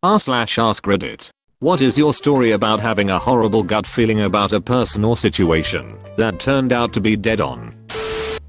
r/AskReddit. What is your story about having a horrible gut feeling about a person or situation that turned out to be dead on?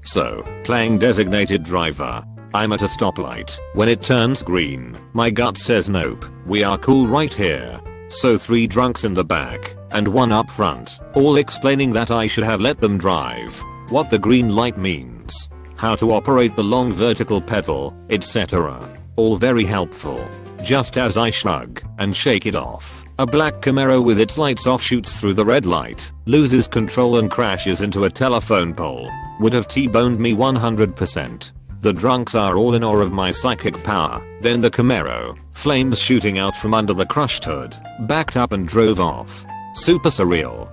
So, playing designated driver. I'm at a stoplight. When it turns green, my gut says nope, we are cool right here. So 3 drunks in the back, and 1 up front, all explaining that I should have let them drive, what the green light means, how to operate the long vertical pedal, etc. All very helpful. Just as I shrug and shake it off, a black Camaro with its lights off shoots through the red light, loses control and crashes into a telephone pole. Would have T-boned me 100%. The drunks are all in awe of my psychic power. Then the Camaro, flames shooting out from under the crushed hood, backed up and drove off. Super surreal.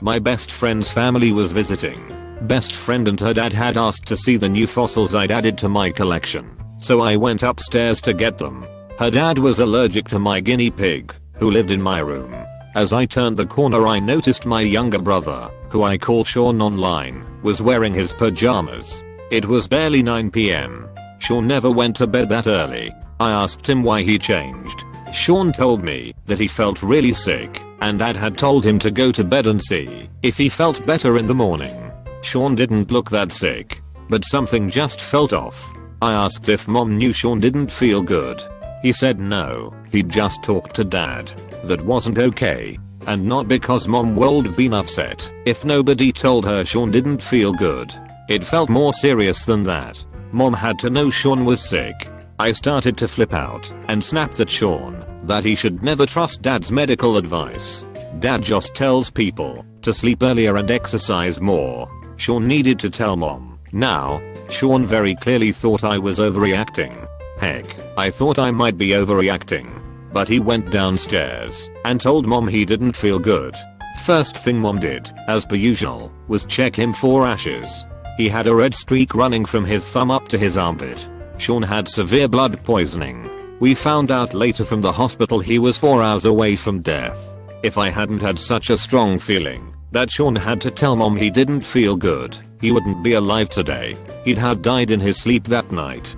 My best friend's family was visiting. Best friend and her dad had asked to see the new fossils I'd added to my collection, so I went upstairs to get them. Her dad was allergic to my guinea pig, who lived in my room. As I turned the corner I noticed my younger brother, who I call Sean online, was wearing his pajamas. It was barely 9 PM. Sean never went to bed that early. I asked him why he changed. Sean told me that he felt really sick, and Dad had told him to go to bed and see if he felt better in the morning. Sean didn't look that sick, but something just felt off. I asked if Mom knew Sean didn't feel good. He said no, he'd just talked to Dad. That wasn't okay. And not because Mom would have been upset if nobody told her Sean didn't feel good. It felt more serious than that. Mom had to know Sean was sick. I started to flip out and snapped at Sean that he should never trust Dad's medical advice. Dad just tells people to sleep earlier and exercise more. Sean needed to tell Mom. Now, Sean very clearly thought I was overreacting. Heck, I thought I might be overreacting. But he went downstairs and told Mom he didn't feel good. First thing Mom did, as per usual, was check him for ashes. He had a red streak running from his thumb up to his armpit. Sean had severe blood poisoning. We found out later from the hospital he was 4 hours away from death. If I hadn't had such a strong feeling that Sean had to tell Mom he didn't feel good, he wouldn't be alive today. He'd have died in his sleep that night.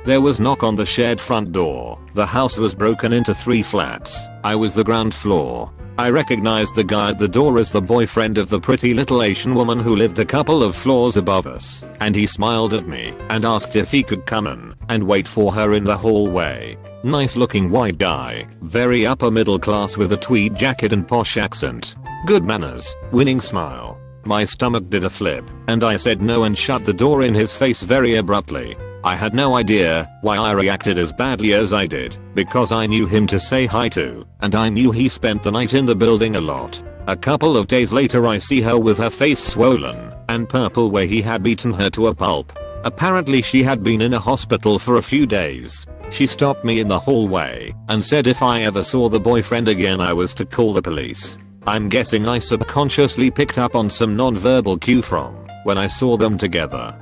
There was knock on the shared front door. The house was broken into 3 flats. I was the ground floor. I recognized the guy at the door as the boyfriend of the pretty little Asian woman who lived a couple of floors above us, and he smiled at me and asked if he could come in and wait for her in the hallway. Nice looking white guy, very upper middle class with a tweed jacket and posh accent. Good manners, winning smile. My stomach did a flip, and I said no and shut the door in his face very abruptly. I had no idea why I reacted as badly as I did, because I knew him to say hi to, and I knew he spent the night in the building a lot. A couple of days later I see her with her face swollen and purple where he had beaten her to a pulp. Apparently she had been in a hospital for a few days. She stopped me in the hallway and said if I ever saw the boyfriend again I was to call the police. I'm guessing I subconsciously picked up on some non-verbal cue from when I saw them together.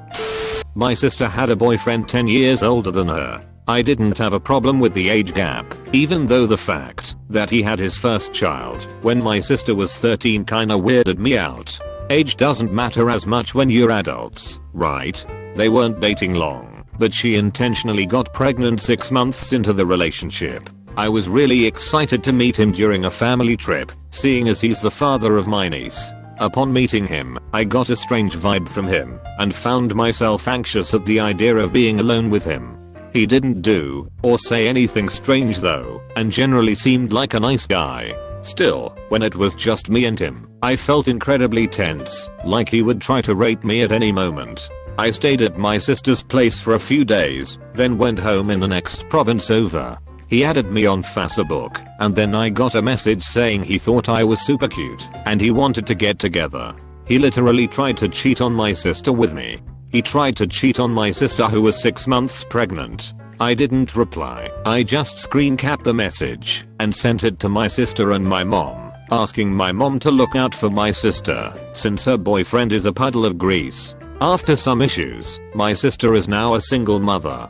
My sister had a boyfriend 10 years older than her. I didn't have a problem with the age gap, even though the fact that he had his first child when my sister was 13 kinda weirded me out. Age doesn't matter as much when you're adults, right? They weren't dating long, but she intentionally got pregnant 6 months into the relationship. I was really excited to meet him during a family trip, seeing as he's the father of my niece. Upon meeting him, I got a strange vibe from him and found myself anxious at the idea of being alone with him. He didn't do or say anything strange though, and generally seemed like a nice guy. Still, when it was just me and him, I felt incredibly tense, like he would try to rape me at any moment. I stayed at my sister's place for a few days, then went home in the next province over. He added me on Facebook, and then I got a message saying he thought I was super cute and he wanted to get together. He literally tried to cheat on my sister with me. He tried to cheat on my sister who was 6 months pregnant. I didn't reply. I just screen capped the message and sent it to my sister and my mom, asking my mom to look out for my sister since her boyfriend is a puddle of grease. After some issues, my sister is now a single mother.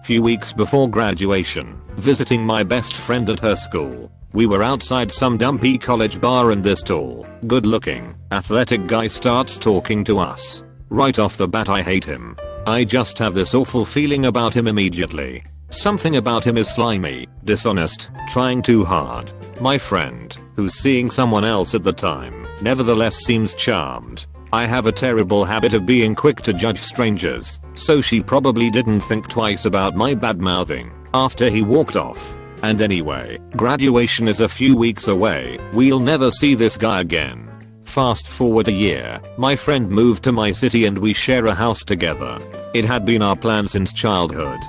Few weeks before graduation, visiting my best friend at her school. We were outside some dumpy college bar and this tall, good looking, athletic guy starts talking to us. Right off the bat I hate him. I just have this awful feeling about him immediately. Something about him is slimy, dishonest, trying too hard. My friend, who's seeing someone else at the time, nevertheless seems charmed. I have a terrible habit of being quick to judge strangers, so she probably didn't think twice about my bad-mouthing after he walked off. And anyway, graduation is a few weeks away. We'll never see this guy again. Fast forward a year, my friend moved to my city and we share a house together. It had been our plan since childhood.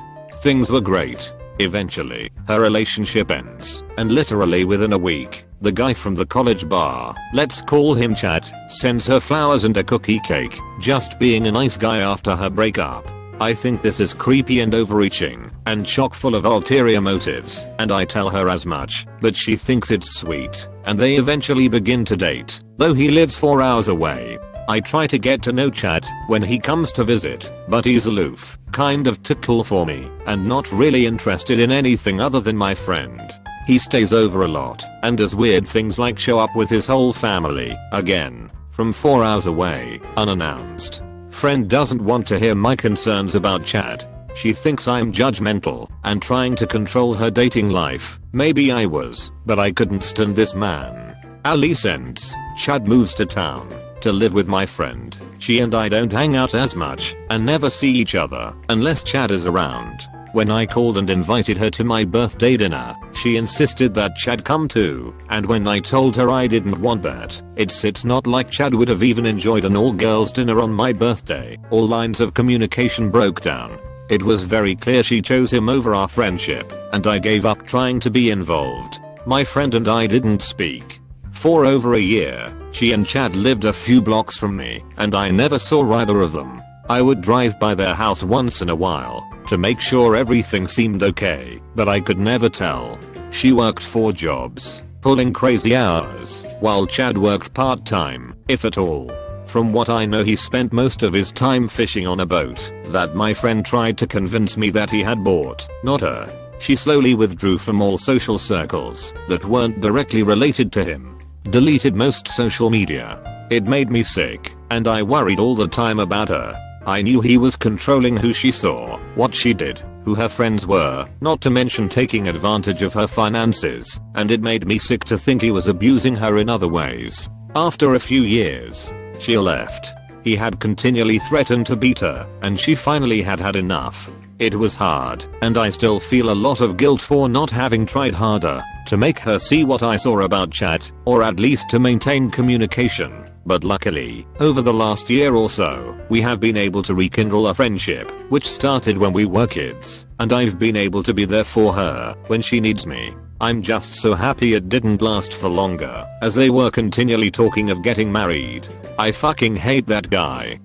Things were great. Eventually, her relationship ends, and literally within a week, the guy from the college bar, let's call him Chad, sends her flowers and a cookie cake, just being a nice guy after her breakup. I think this is creepy and overreaching, and chock full of ulterior motives, and I tell her as much, but she thinks it's sweet, and they eventually begin to date, though he lives 4 hours away. I try to get to know Chad when he comes to visit, but he's aloof, kind of too cool for me, and not really interested in anything other than my friend. He stays over a lot, and does weird things like show up with his whole family, again, from 4 hours away, unannounced. Friend doesn't want to hear my concerns about Chad. She thinks I'm judgmental and trying to control her dating life. Maybe I was, but I couldn't stand this man. Our lease ends. Chad moves to town to live with my friend. She and I don't hang out as much and never see each other unless Chad is around. When I called and invited her to my birthday dinner, she insisted that Chad come too, and when I told her I didn't want that, it's not like Chad would have even enjoyed an all-girls dinner on my birthday. All lines of communication broke down. It was very clear she chose him over our friendship, and I gave up trying to be involved. My friend and I didn't speak for over a year. She and Chad lived a few blocks from me, and I never saw either of them. I would drive by their house once in a while to make sure everything seemed okay, but I could never tell. She worked 4 jobs, pulling crazy hours, while Chad worked part-time, if at all. From what I know, he spent most of his time fishing on a boat that my friend tried to convince me that he had bought, not her. She slowly withdrew from all social circles that weren't directly related to him. Deleted most social media. It made me sick, and I worried all the time about her. I knew he was controlling who she saw, what she did, who her friends were, not to mention taking advantage of her finances, and it made me sick to think he was abusing her in other ways. After a few years, she left. He had continually threatened to beat her, and she finally had had enough. It was hard, and I still feel a lot of guilt for not having tried harder to make her see what I saw about Chad, or at least to maintain communication. But luckily, over the last year or so, we have been able to rekindle a friendship, which started when we were kids, and I've been able to be there for her when she needs me. I'm just so happy it didn't last for longer, as they were continually talking of getting married. I fucking hate that guy.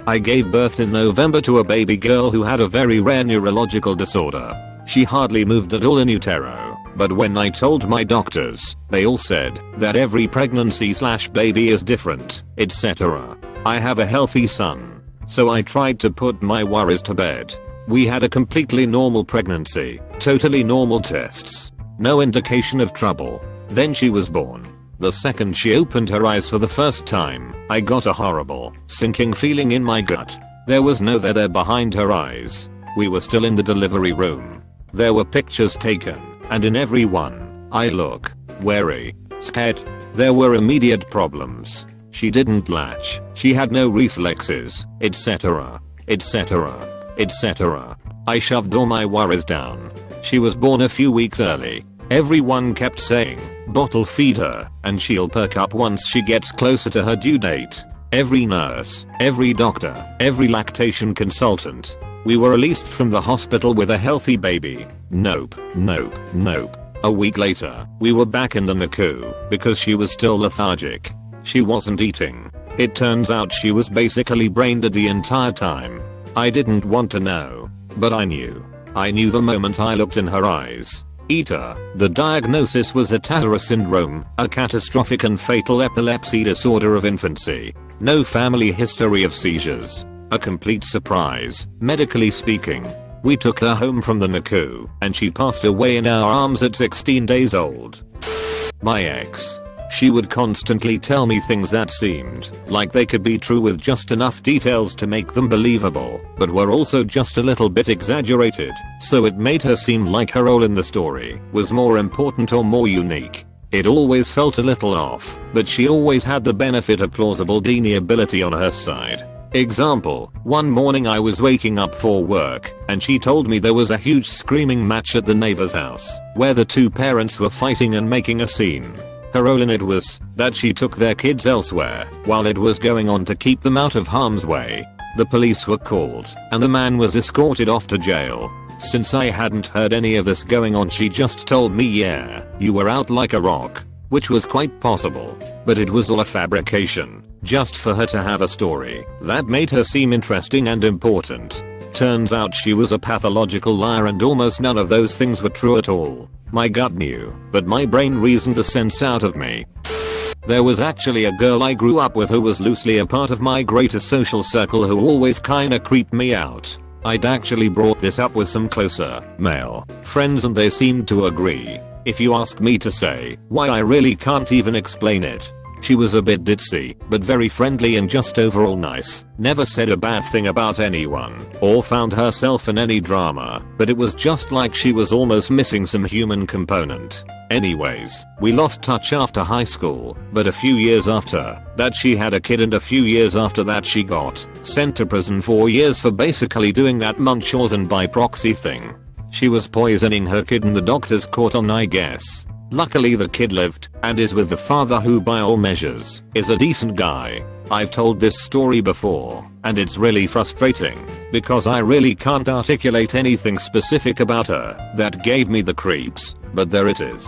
I gave birth in November to a baby girl who had a very rare neurological disorder. She hardly moved at all in utero, but when I told my doctors, they all said that every pregnancy/baby is different, etc. I have a healthy son, so I tried to put my worries to bed. We had a completely normal pregnancy, totally normal tests, no indication of trouble. Then she was born. The second she opened her eyes for the first time, I got a horrible, sinking feeling in my gut. There was no there behind her eyes. We were still in the delivery room. There were pictures taken, and in every one, I look wary, scared. There were immediate problems. She didn't latch, she had no reflexes, etc. etc. etc. I shoved all my worries down. She was born a few weeks early. Everyone kept saying, bottle feed her, and she'll perk up once she gets closer to her due date. Every nurse, every doctor, every lactation consultant. We were released from the hospital with a healthy baby. Nope, nope, nope. A week later, we were back in the NICU because she was still lethargic. She wasn't eating. It turns out she was basically brain dead the entire time. I didn't want to know, but I knew. I knew the moment I looked in her eyes. Eater. The diagnosis was Atara syndrome, a catastrophic and fatal epilepsy disorder of infancy. No family history of seizures. A complete surprise, medically speaking. We took her home from the NICU, and she passed away in our arms at 16 days old. My ex. She would constantly tell me things that seemed like they could be true with just enough details to make them believable, but were also just a little bit exaggerated, so it made her seem like her role in the story was more important or more unique. It always felt a little off, but she always had the benefit of plausible deniability on her side. Example, one morning I was waking up for work, and she told me there was a huge screaming match at the neighbor's house, where the two parents were fighting and making a scene. Her role in it was that she took their kids elsewhere while it was going on to keep them out of harm's way. The police were called, and the man was escorted off to jail. Since I hadn't heard any of this going on, she just told me, yeah, you were out like a rock, which was quite possible, but it was all a fabrication, just for her to have a story that made her seem interesting and important. Turns out she was a pathological liar, and almost none of those things were true at all. My gut knew, but my brain reasoned the sense out of me. There was actually a girl I grew up with who was loosely a part of my greater social circle who always kinda creeped me out. I'd actually brought this up with some closer male friends and they seemed to agree. If you ask me to say why, I really can't even explain it. She was a bit ditzy, but very friendly and just overall nice. Never said a bad thing about anyone, or found herself in any drama, but it was just like she was almost missing some human component. Anyways, we lost touch after high school, but a few years after that she had a kid, and a few years after that she got sent to prison 4 years for basically doing that Munchausen by proxy thing. She was poisoning her kid and the doctors caught on, I guess. Luckily the kid lived, and is with the father, who by all measures is a decent guy. I've told this story before, and it's really frustrating, because I really can't articulate anything specific about her that gave me the creeps, but there it is.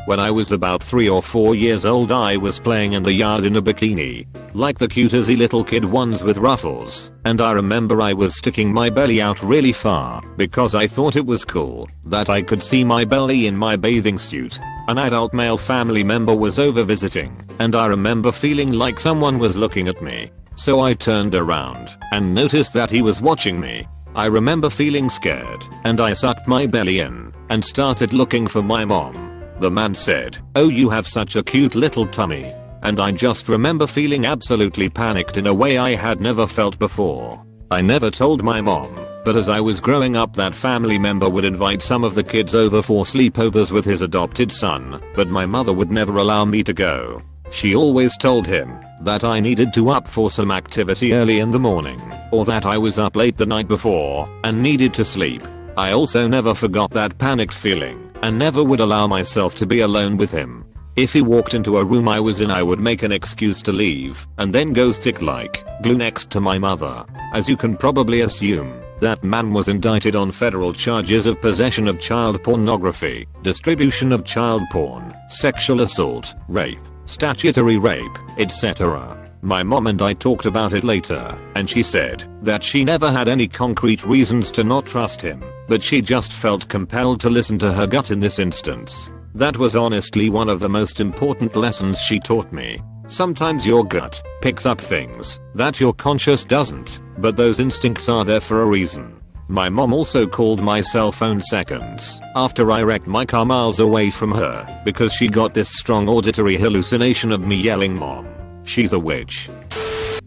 When I was about 3 or 4 years old, I was playing in the yard in a bikini, like the cutesy little kid ones with ruffles, and I remember I was sticking my belly out really far because I thought it was cool that I could see my belly in my bathing suit. An adult male family member was over visiting, and I remember feeling like someone was looking at me. So I turned around and noticed that he was watching me. I remember feeling scared, and I sucked my belly in and started looking for my mom. The man said, "Oh, you have such a cute little tummy." And I just remember feeling absolutely panicked in a way I had never felt before. I never told my mom, but as I was growing up, that family member would invite some of the kids over for sleepovers with his adopted son, but my mother would never allow me to go. She always told him that I needed to up for some activity early in the morning, or that I was up late the night before and needed to sleep. I also never forgot that panicked feeling, and never would allow myself to be alone with him. If he walked into a room I was in, I would make an excuse to leave, and then go stick like glue next to my mother. As you can probably assume, that man was indicted on federal charges of possession of child pornography, distribution of child porn, sexual assault, rape, statutory rape, etc. My mom and I talked about it later, and she said that she never had any concrete reasons to not trust him, but she just felt compelled to listen to her gut in this instance. That was honestly one of the most important lessons she taught me. Sometimes your gut picks up things that your conscious doesn't, but those instincts are there for a reason. My mom also called my cell phone seconds after I wrecked my car miles away from her because she got this strong auditory hallucination of me yelling, "Mom, she's a witch."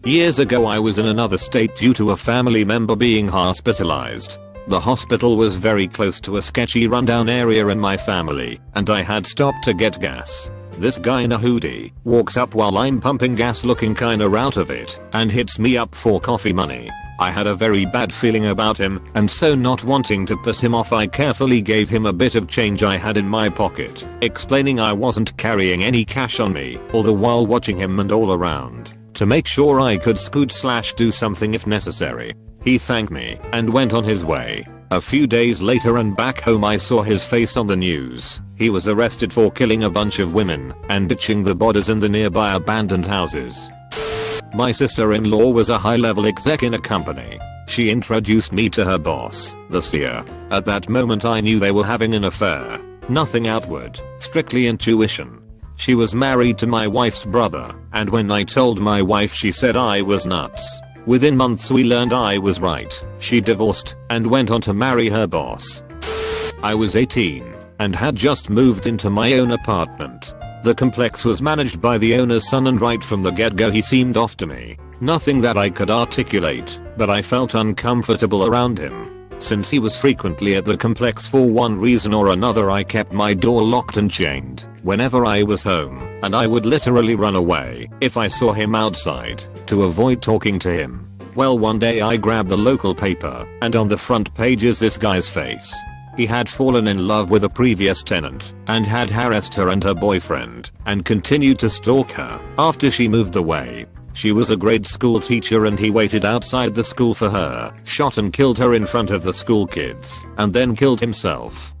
Years ago I was in another state due to a family member being hospitalized. The hospital was very close to a sketchy rundown area in my family, and I had stopped to get gas. This guy in a hoodie walks up while I'm pumping gas looking kinda out of it and hits me up for coffee money. I had a very bad feeling about him, and so not wanting to piss him off, I carefully gave him a bit of change I had in my pocket, explaining I wasn't carrying any cash on me, all the while watching him and all around to make sure I could scoot/do something if necessary. He thanked me and went on his way. A few days later and back home I saw his face on the news. He was arrested for killing a bunch of women and ditching the bodies in the nearby abandoned houses. My sister-in-law was a high-level exec in a company. She introduced me to her boss, the seer. At that moment I knew they were having an affair. Nothing outward, strictly intuition. She was married to my wife's brother, and when I told my wife she said I was nuts. Within months we learned I was right. She divorced and went on to marry her boss. I was 18 and had just moved into my own apartment. The complex was managed by the owner's son and right from the get-go he seemed off to me. Nothing that I could articulate, but I felt uncomfortable around him. Since he was frequently at the complex for one reason or another, I kept my door locked and chained whenever I was home, and I would literally run away if I saw him outside to avoid talking to him. Well, one day I grabbed the local paper, and on the front page is this guy's face. He had fallen in love with a previous tenant and had harassed her and her boyfriend and continued to stalk her after she moved away. She was a grade school teacher and he waited outside the school for her, shot and killed her in front of the school kids, and then killed himself.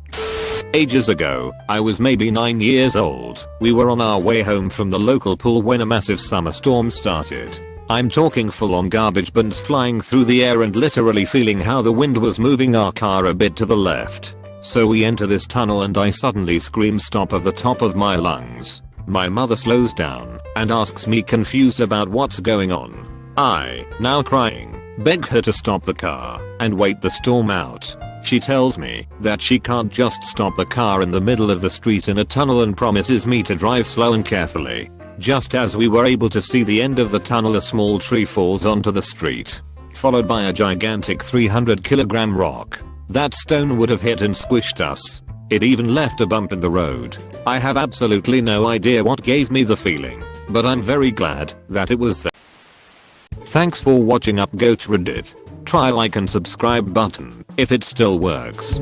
Ages ago, I was maybe 9 years old. We were on our way home from the local pool when a massive summer storm started. I'm talking full on garbage bins flying through the air and literally feeling how the wind was moving our car a bit to the left. So we enter this tunnel and I suddenly scream stop at the top of my lungs. My mother slows down and asks me confused about what's going on. I, now crying, beg her to stop the car and wait the storm out. She tells me that she can't just stop the car in the middle of the street in a tunnel and promises me to drive slow and carefully. Just as we were able to see the end of the tunnel, a small tree falls onto the street, followed by a gigantic 300-kilogram rock. That stone would have hit and squished us. It even left a bump in the road. I have absolutely no idea what gave me the feeling, but I'm very glad that it was there. Thanks for watching UpGoat Reddit. Try like and subscribe button if it still works.